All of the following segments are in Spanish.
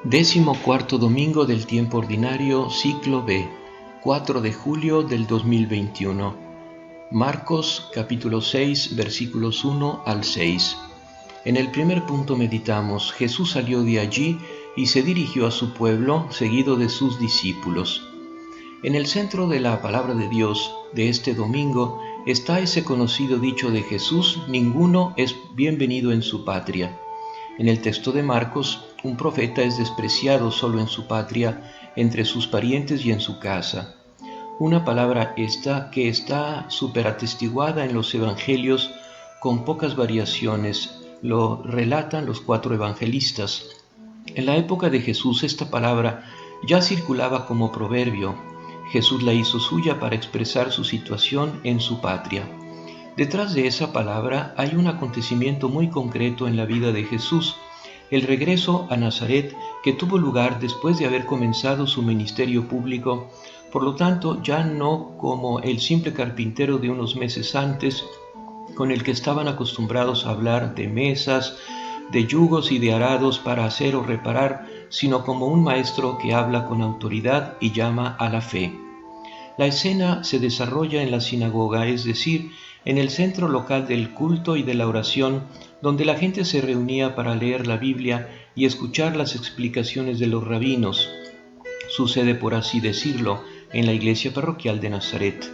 14º domingo del tiempo ordinario, ciclo B, 4 de julio del 2021. Marcos capítulo 6, versículos 1 al 6. En el primer punto meditamos: Jesús salió de allí y se dirigió a su pueblo, seguido de sus discípulos. En el centro de la palabra de Dios de este domingo está ese conocido dicho de Jesús: ninguno es bienvenido en su patria. En el texto de Marcos, un profeta es despreciado solo en su patria, entre sus parientes y en su casa. Una palabra esta que está superatestiguada en los evangelios con pocas variaciones. Lo relatan los 4 evangelistas. En la época de Jesús esta palabra ya circulaba como proverbio. Jesús la hizo suya para expresar su situación en su patria. Detrás de esa palabra hay un acontecimiento muy concreto en la vida de Jesús: el regreso a Nazaret, que tuvo lugar después de haber comenzado su ministerio público, por lo tanto ya no como el simple carpintero de unos meses antes, con el que estaban acostumbrados a hablar de mesas, de yugos y de arados para hacer o reparar, sino como un maestro que habla con autoridad y llama a la fe. La escena se desarrolla en la sinagoga, es decir, en el centro local del culto y de la oración, donde la gente se reunía para leer la Biblia y escuchar las explicaciones de los rabinos. Sucede, por así decirlo, en la iglesia parroquial de Nazaret.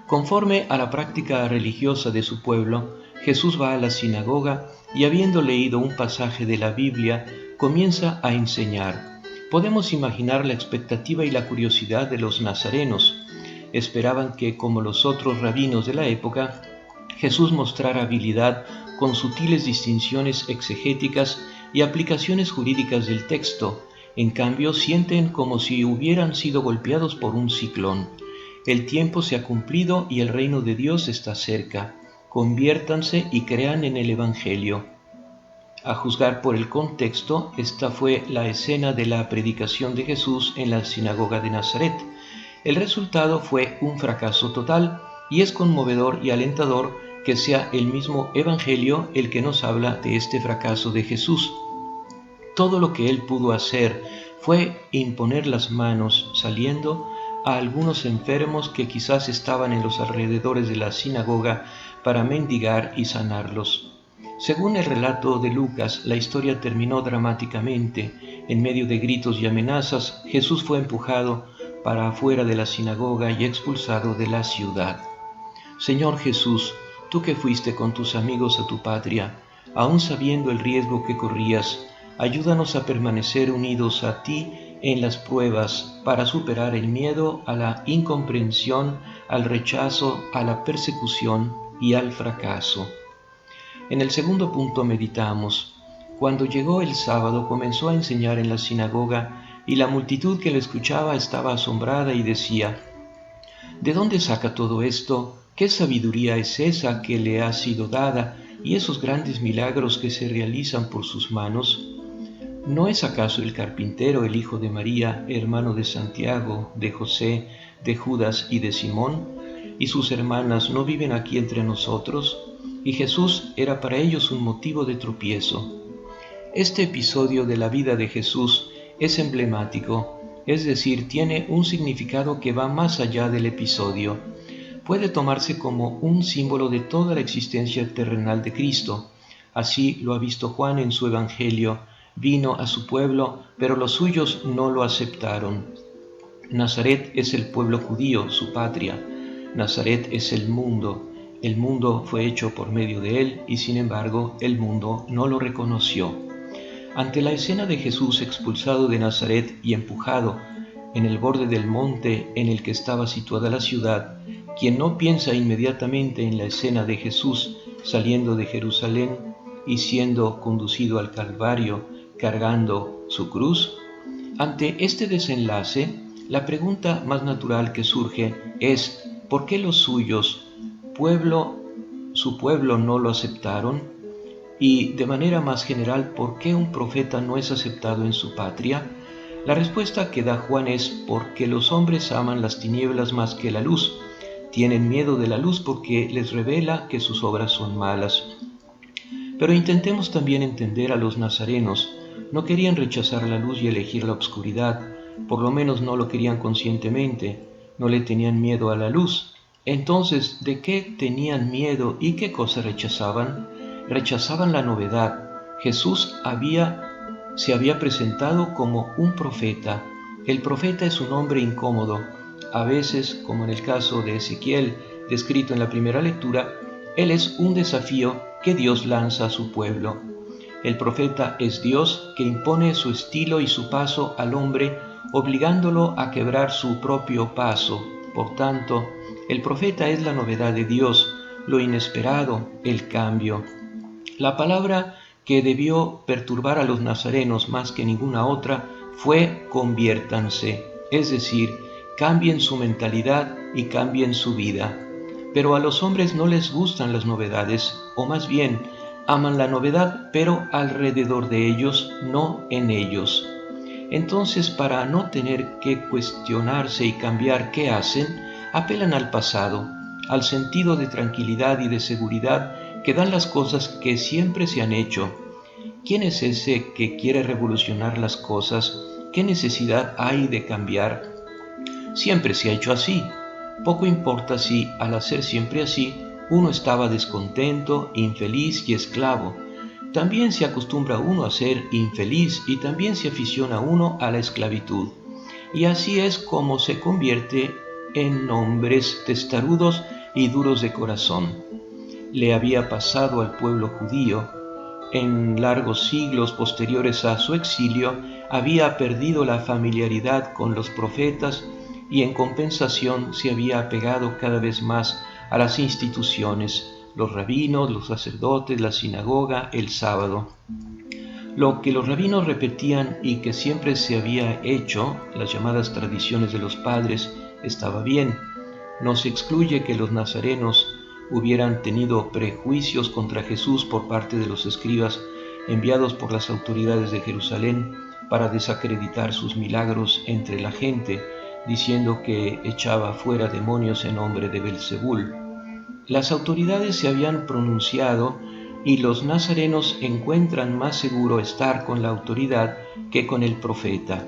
Conforme a la práctica religiosa de su pueblo, Jesús va a la sinagoga y, habiendo leído un pasaje de la Biblia, comienza a enseñar. Podemos imaginar la expectativa y la curiosidad de los nazarenos. Esperaban que, como los otros rabinos de la época, Jesús mostrara habilidad con sutiles distinciones exegéticas y aplicaciones jurídicas del texto. En cambio, sienten como si hubieran sido golpeados por un ciclón. El tiempo se ha cumplido y el reino de Dios está cerca. Conviértanse y crean en el Evangelio. A juzgar por el contexto, esta fue la escena de la predicación de Jesús en la sinagoga de Nazaret. El resultado fue un fracaso total, y es conmovedor y alentador que sea el mismo Evangelio el que nos habla de este fracaso de Jesús. Todo lo que él pudo hacer fue imponer las manos, saliendo a algunos enfermos que quizás estaban en los alrededores de la sinagoga para mendigar y sanarlos. Según el relato de Lucas, la historia terminó dramáticamente. En medio de gritos y amenazas, Jesús fue empujado para afuera de la sinagoga y expulsado de la ciudad. Señor Jesús, tú que fuiste con tus amigos a tu patria, aun sabiendo el riesgo que corrías, ayúdanos a permanecer unidos a ti en las pruebas para superar el miedo a la incomprensión, al rechazo, a la persecución y al fracaso. En el segundo punto meditamos: cuando llegó el sábado comenzó a enseñar en la sinagoga, y la multitud que lo escuchaba estaba asombrada y decía: ¿de dónde saca todo esto? ¿Qué sabiduría es esa que le ha sido dada, y esos grandes milagros que se realizan por sus manos? ¿No es acaso el carpintero el hijo de María, hermano de Santiago, de José, de Judas y de Simón? ¿Y sus hermanas no viven aquí entre nosotros? Y Jesús era para ellos un motivo de tropiezo. Este episodio de la vida de Jesús es emblemático, es decir, tiene un significado que va más allá del episodio. Puede tomarse como un símbolo de toda la existencia terrenal de Cristo. Así lo ha visto Juan en su Evangelio. Vino a su pueblo, pero los suyos no lo aceptaron. Nazaret es el pueblo judío, su patria. Nazaret es el mundo. El mundo fue hecho por medio de él y, sin embargo, el mundo no lo reconoció. Ante la escena de Jesús expulsado de Nazaret y empujado en el borde del monte en el que estaba situada la ciudad, quien no piensa inmediatamente en la escena de Jesús saliendo de Jerusalén y siendo conducido al Calvario cargando su cruz? Ante este desenlace, la pregunta más natural que surge es: ¿por qué los suyos, su pueblo, no lo aceptaron? Y, de manera más general, ¿por qué un profeta no es aceptado en su patria? La respuesta que da Juan es: porque los hombres aman las tinieblas más que la luz. Tienen miedo de la luz porque les revela que sus obras son malas. Pero intentemos también entender a los nazarenos. no querían rechazar la luz y elegir la oscuridad, por lo menos no lo querían conscientemente, no le tenían miedo a la luz. Entonces, ¿de qué tenían miedo y qué cosa rechazaban? Rechazaban la novedad. Jesús se había presentado como un profeta. El profeta es un hombre incómodo. A veces, como en el caso de Ezequiel, descrito en la primera lectura, él es un desafío que Dios lanza a su pueblo. El profeta es Dios que impone su estilo y su paso al hombre, obligándolo a quebrar su propio paso. Por tanto, el profeta es la novedad de Dios, lo inesperado, el cambio. La palabra que debió perturbar a los nazarenos más que ninguna otra fue conviértanse, es decir, cambien su mentalidad y cambien su vida. Pero a los hombres no les gustan las novedades, o más bien, aman la novedad, pero alrededor de ellos, no en ellos. Entonces, para no tener que cuestionarse y cambiar qué hacen, apelan al pasado, al sentido de tranquilidad y de seguridad que dan las cosas que siempre se han hecho. ¿Quién es ese que quiere revolucionar las cosas? ¿Qué necesidad hay de cambiar? Siempre se ha hecho así. Poco importa si, al hacer siempre así, uno estaba descontento, infeliz y esclavo. También se acostumbra uno a ser infeliz y también se aficiona uno a la esclavitud. Y así es como se convierte en hombres testarudos y duros de corazón. Le había pasado al pueblo judío. En largos siglos posteriores a su exilio, había perdido la familiaridad con los profetas y en compensación se había apegado cada vez más a las instituciones, los rabinos, los sacerdotes, la sinagoga, el sábado. Lo que los rabinos repetían y que siempre se había hecho, las llamadas tradiciones de los padres, estaba bien. No se excluye que los nazarenos hubieran tenido prejuicios contra Jesús por parte de los escribas enviados por las autoridades de Jerusalén para desacreditar sus milagros entre la gente, diciendo que echaba fuera demonios en nombre de Belzebul. Las autoridades se habían pronunciado y los nazarenos encuentran más seguro estar con la autoridad que con el profeta.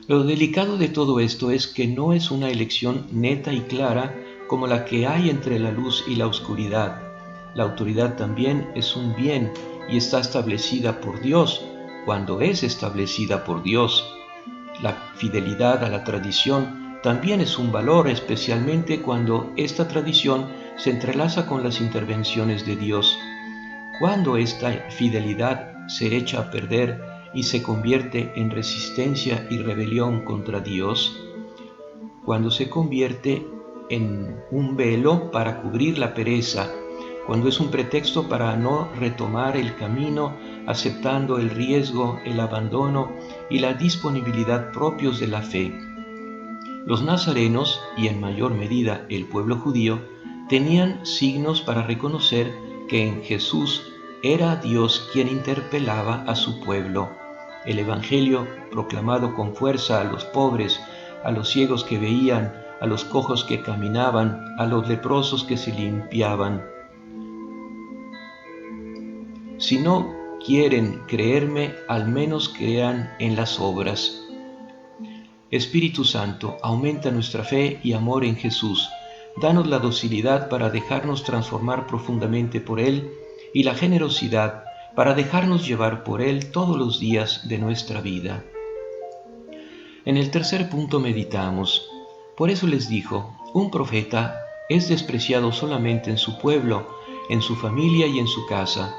Lo delicado de todo esto es que no es una elección neta y clara como la que hay entre la luz y la oscuridad. La autoridad también es un bien y está establecida por Dios cuando es establecida por Dios. La fidelidad a la tradición también es un valor, especialmente cuando esta tradición se entrelaza con las intervenciones de Dios. Cuando esta fidelidad se echa a perder y se convierte en resistencia y rebelión contra Dios, cuando se convierte en un velo para cubrir la pereza, cuando es un pretexto para no retomar el camino, aceptando el riesgo, el abandono y la disponibilidad propios de la fe. Los nazarenos, y en mayor medida el pueblo judío, tenían signos para reconocer que en Jesús era Dios quien interpelaba a su pueblo. El Evangelio proclamado con fuerza a los pobres, a los ciegos que veían, a los cojos que caminaban, a los leprosos que se limpiaban. Si no quieren creerme, al menos crean en las obras. Espíritu Santo, aumenta nuestra fe y amor en Jesús. Danos la docilidad para dejarnos transformar profundamente por Él y la generosidad para dejarnos llevar por Él todos los días de nuestra vida. En el tercer punto meditamos. Por eso les dijo, un profeta es despreciado solamente en su pueblo, en su familia y en su casa,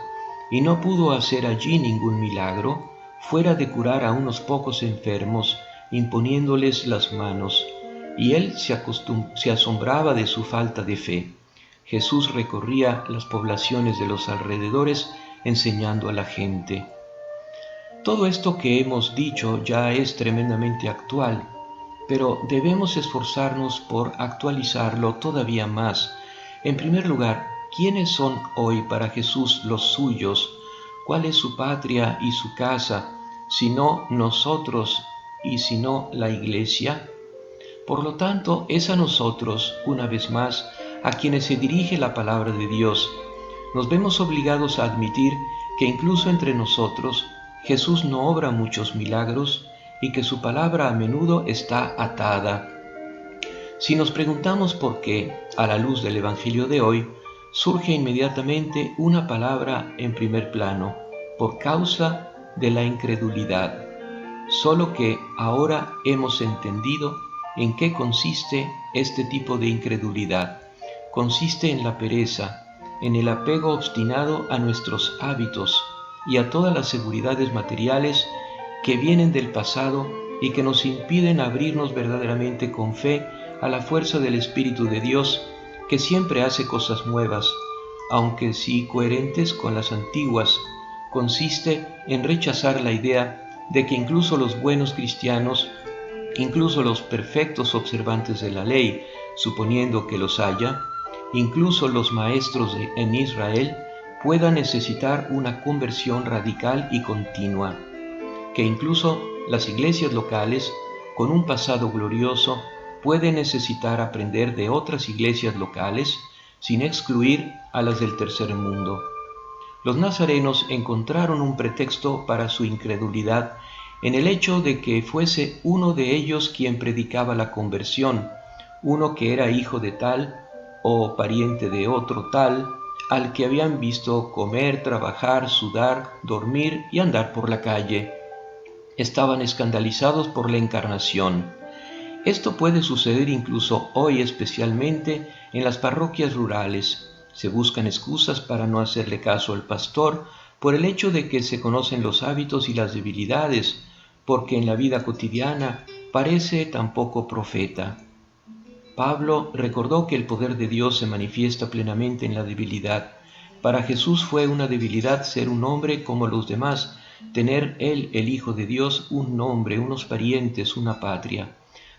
y no pudo hacer allí ningún milagro, fuera de curar a unos pocos enfermos, imponiéndoles las manos, y él se asombraba de su falta de fe. Jesús recorría las poblaciones de los alrededores enseñando a la gente. Todo esto que hemos dicho ya es tremendamente actual, pero debemos esforzarnos por actualizarlo todavía más. En primer lugar, ¿quiénes son hoy para Jesús los suyos? ¿Cuál es su patria y su casa, sino nosotros y sino la Iglesia? Por lo tanto, es a nosotros, una vez más, a quienes se dirige la palabra de Dios. Nos vemos obligados a admitir que incluso entre nosotros, Jesús no obra muchos milagros y que su palabra a menudo está atada. Si nos preguntamos por qué, a la luz del Evangelio de hoy, surge inmediatamente una palabra en primer plano: por causa de la incredulidad. Solo que ahora hemos entendido en qué consiste este tipo de incredulidad. Consiste en la pereza, en el apego obstinado a nuestros hábitos y a todas las seguridades materiales que vienen del pasado y que nos impiden abrirnos verdaderamente con fe a la fuerza del Espíritu de Dios, que siempre hace cosas nuevas, aunque sí coherentes con las antiguas. Consiste en rechazar la idea de que incluso los buenos cristianos, incluso los perfectos observantes de la ley, suponiendo que los haya, incluso los maestros en Israel, puedan necesitar una conversión radical y continua, que incluso las iglesias locales, con un pasado glorioso, pueden necesitar aprender de otras iglesias locales, sin excluir a las del tercer mundo. Los nazarenos encontraron un pretexto para su incredulidad en el hecho de que fuese uno de ellos quien predicaba la conversión, uno que era hijo de tal o pariente de otro tal, al que habían visto comer, trabajar, sudar, dormir y andar por la calle. Estaban escandalizados por la encarnación. Esto puede suceder incluso hoy, especialmente en las parroquias rurales. Se buscan excusas para no hacerle caso al pastor por el hecho de que se conocen los hábitos y las debilidades, porque en la vida cotidiana parece tan poco profeta. Pablo recordó que el poder de Dios se manifiesta plenamente en la debilidad. Para Jesús fue una debilidad ser un hombre como los demás, tener él, el Hijo de Dios, un nombre, unos parientes, una patria.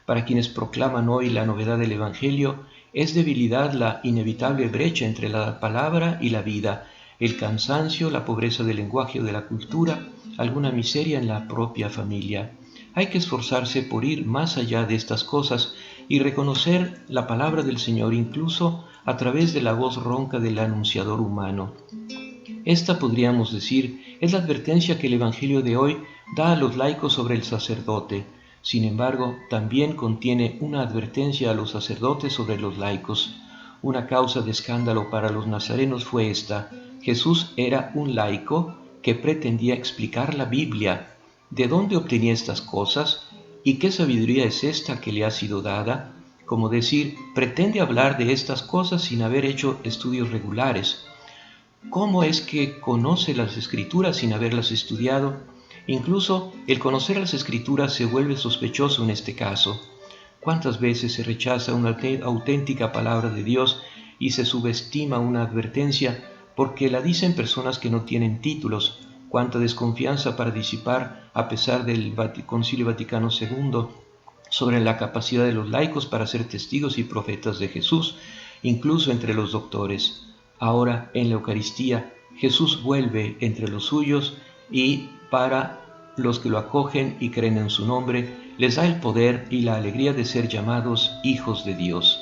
Para quienes proclaman hoy la novedad del Evangelio, es debilidad la inevitable brecha entre la palabra y la vida, el cansancio, la pobreza del lenguaje o de la cultura, alguna miseria en la propia familia. Hay que esforzarse por ir más allá de estas cosas y reconocer la palabra del Señor incluso a través de la voz ronca del anunciador humano. Esta, podríamos decir, es la advertencia que el Evangelio de hoy da a los laicos sobre el sacerdote. Sin embargo, también contiene una advertencia a los sacerdotes sobre los laicos. Una causa de escándalo para los nazarenos fue esta: Jesús era un laico que pretendía explicar la Biblia. ¿De dónde obtenía estas cosas? ¿Y qué sabiduría es esta que le ha sido dada? Como decir, pretende hablar de estas cosas sin haber hecho estudios regulares. ¿Cómo es que conoce las Escrituras sin haberlas estudiado? Incluso el conocer las Escrituras se vuelve sospechoso en este caso. ¿Cuántas veces se rechaza una auténtica palabra de Dios y se subestima una advertencia porque la dicen personas que no tienen títulos? Cuánta desconfianza para disipar a pesar del Concilio Vaticano II sobre la capacidad de los laicos para ser testigos y profetas de Jesús, incluso entre los doctores. Ahora, en la Eucaristía, Jesús vuelve entre los suyos y para los que lo acogen y creen en su nombre, les da el poder y la alegría de ser llamados hijos de Dios.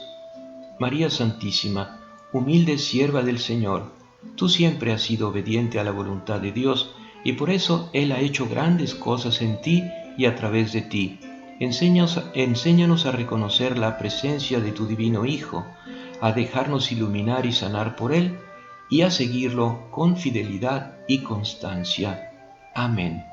María Santísima, humilde sierva del Señor, tú siempre has sido obediente a la voluntad de Dios y por eso Él ha hecho grandes cosas en ti y a través de ti. Enséñanos a reconocer la presencia de tu divino Hijo, a dejarnos iluminar y sanar por Él y a seguirlo con fidelidad y constancia. Amén.